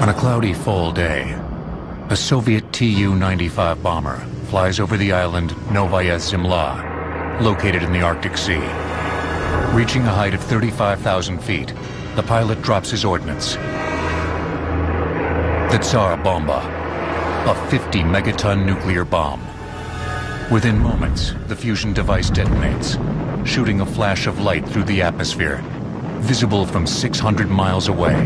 On a cloudy fall day, a Soviet Tu-95 bomber flies over the island Novaya Zemlya, located in the Arctic Sea. Reaching a height of 35,000 feet, the pilot drops his ordnance. The Tsar Bomba, a 50-megaton nuclear bomb. Within moments, the fusion device detonates, shooting a flash of light through the atmosphere, visible from 600 miles away.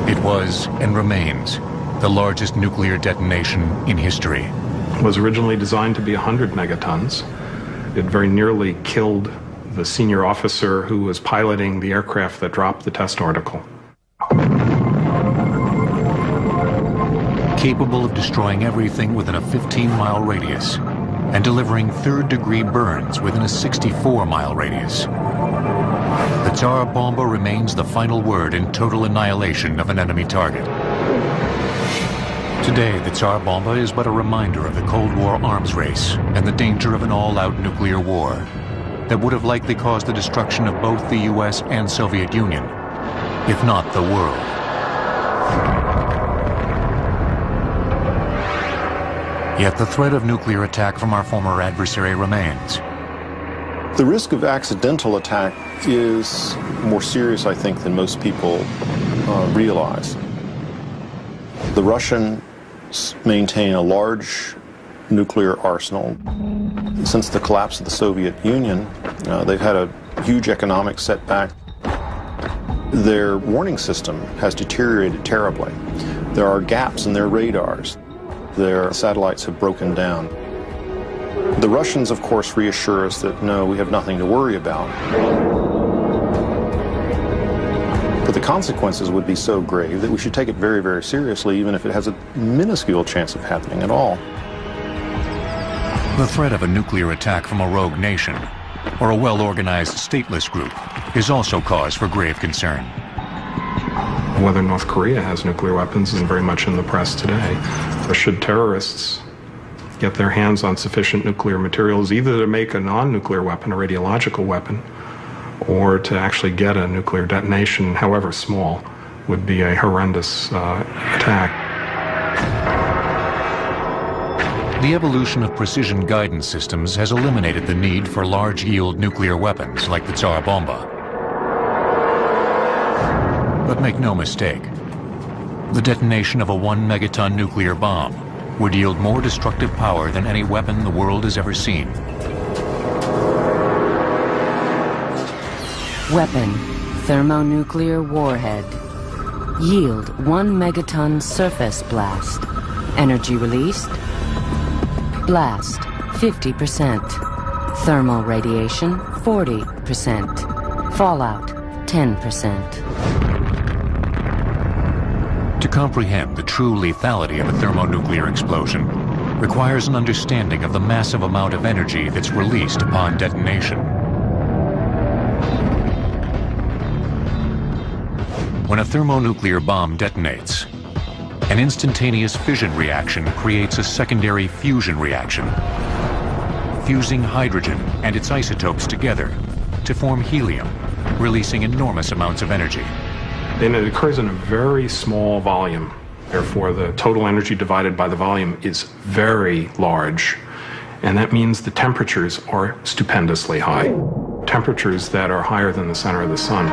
It was, and remains, the largest nuclear detonation in history. It was originally designed to be 100 megatons. It very nearly killed the senior officer who was piloting the aircraft that dropped the test article. Capable of destroying everything within a 15-mile radius and delivering third-degree burns within a 64-mile radius. The Tsar Bomba remains the final word in total annihilation of an enemy target. Today, the Tsar Bomba is but a reminder of the Cold War arms race and the danger of an all-out nuclear war that would have likely caused the destruction of both the US and Soviet Union, if not the world. Yet the threat of nuclear attack from our former adversary remains. The risk of accidental attack is more serious, I think, than most people realize. The Russians maintain a large nuclear arsenal. Since the collapse of the Soviet Union, they've had a huge economic setback. Their warning system has deteriorated terribly. There are gaps in their radars. Their satellites have broken down. The Russians, of course, reassure us that, no, we have nothing to worry about. But the consequences would be so grave that we should take it very, very seriously, even if it has a minuscule chance of happening at all. The threat of a nuclear attack from a rogue nation or a well-organized stateless group is also cause for grave concern. Whether North Korea has nuclear weapons is very much in the press today. Or should terrorists get their hands on sufficient nuclear materials, either to make a non-nuclear weapon, a radiological weapon, or to actually get a nuclear detonation, however small, would be a horrendous attack. The evolution of precision guidance systems has eliminated the need for large-yield nuclear weapons like the Tsar Bomba. But make no mistake, the detonation of a 1-megaton nuclear bomb would yield more destructive power than any weapon the world has ever seen. Weapon, thermonuclear warhead. Yield 1 megaton surface blast. Energy released. Blast 50%. Thermal radiation 40%. Fallout 10%. To comprehend the true lethality of a thermonuclear explosion requires an understanding of the massive amount of energy that's released upon detonation. When a thermonuclear bomb detonates, an instantaneous fission reaction creates a secondary fusion reaction, fusing hydrogen and its isotopes together to form helium, releasing enormous amounts of energy. And it occurs in a very small volume. Therefore, the total energy divided by the volume is very large. And that means the temperatures are stupendously high. Temperatures that are higher than the center of the sun.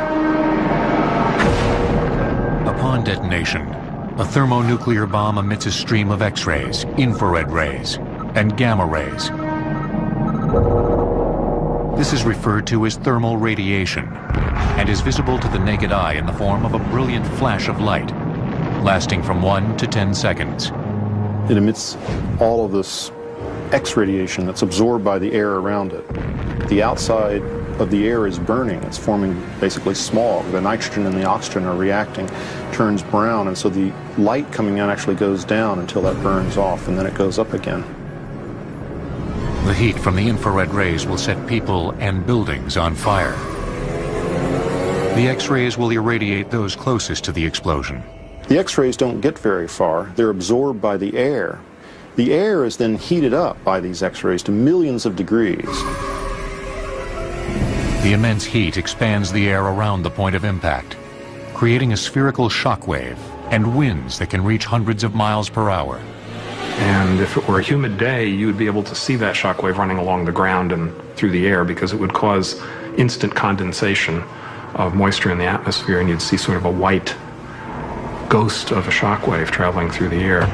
Upon detonation, a thermonuclear bomb emits a stream of X-rays, infrared rays, and gamma rays. This is referred to as thermal radiation and is visible to the naked eye in the form of a brilliant flash of light, lasting from 1 to 10 seconds. It emits all of this X radiation that's absorbed by the air around it. The outside of the air is burning. It's forming basically smog. The nitrogen and the oxygen are reacting, turns brown, and so the light coming out actually goes down until that burns off, and then it goes up again. The heat from the infrared rays will set people and buildings on fire. The X-rays will irradiate those closest to the explosion. The X-rays don't get very far. They're absorbed by the air. The air is then heated up by these X-rays to millions of degrees. The The immense heat expands the air around the point of impact, creating a spherical shockwave and winds that can reach hundreds of miles per hour. And if it were a humid day, you would be able to see that shockwave running along the ground and through the air, because it would cause instant condensation of moisture in the atmosphere, and you'd see sort of a white ghost of a shockwave traveling through the air.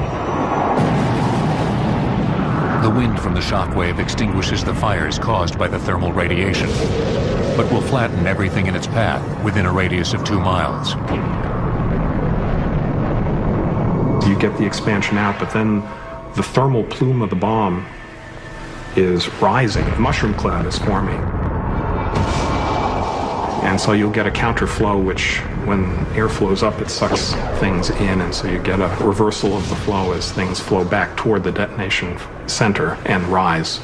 The wind from the shockwave extinguishes the fires caused by the thermal radiation, but will flatten everything in its path within a radius of 2 miles. You get the expansion out, but then the thermal plume of the bomb is rising. A mushroom cloud is forming. And so you'll get a counterflow, which when air flows up, it sucks things in, and so you get a reversal of the flow as things flow back toward the detonation center and rise.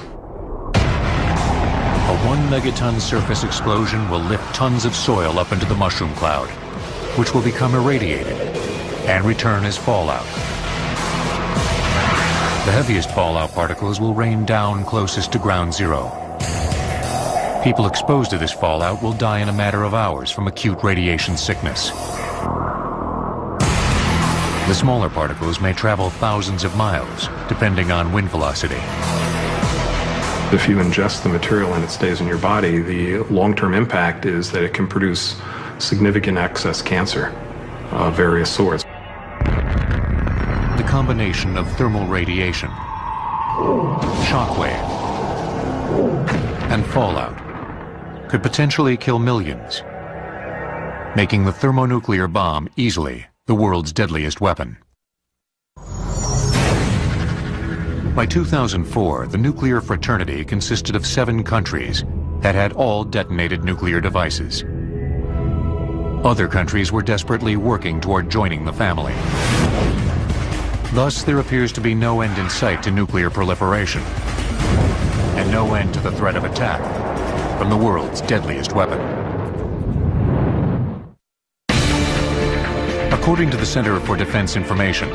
A 1 megaton surface explosion will lift tons of soil up into the mushroom cloud, which will become irradiated and return as fallout. The heaviest fallout particles will rain down closest to ground zero. People exposed to this fallout will die in a matter of hours from acute radiation sickness. The smaller particles may travel thousands of miles, depending on wind velocity. If you ingest the material and it stays in your body, the long-term impact is that it can produce significant excess cancer of various sorts. The combination of thermal radiation, shockwave, and fallout could potentially kill millions, making the thermonuclear bomb easily the world's deadliest weapon. By 2004, the nuclear fraternity consisted of 7 countries that had all detonated nuclear devices. Other countries were desperately working toward joining the family. Thus, there appears to be no end in sight to nuclear proliferation, and no end to the threat of attack from the world's deadliest weapon. According to the Center for Defense Information,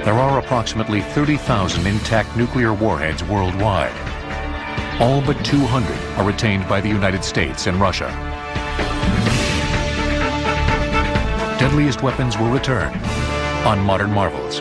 there are approximately 30,000 intact nuclear warheads worldwide. All but 200 are retained by the United States and Russia. Deadliest Weapons will return on Modern Marvels.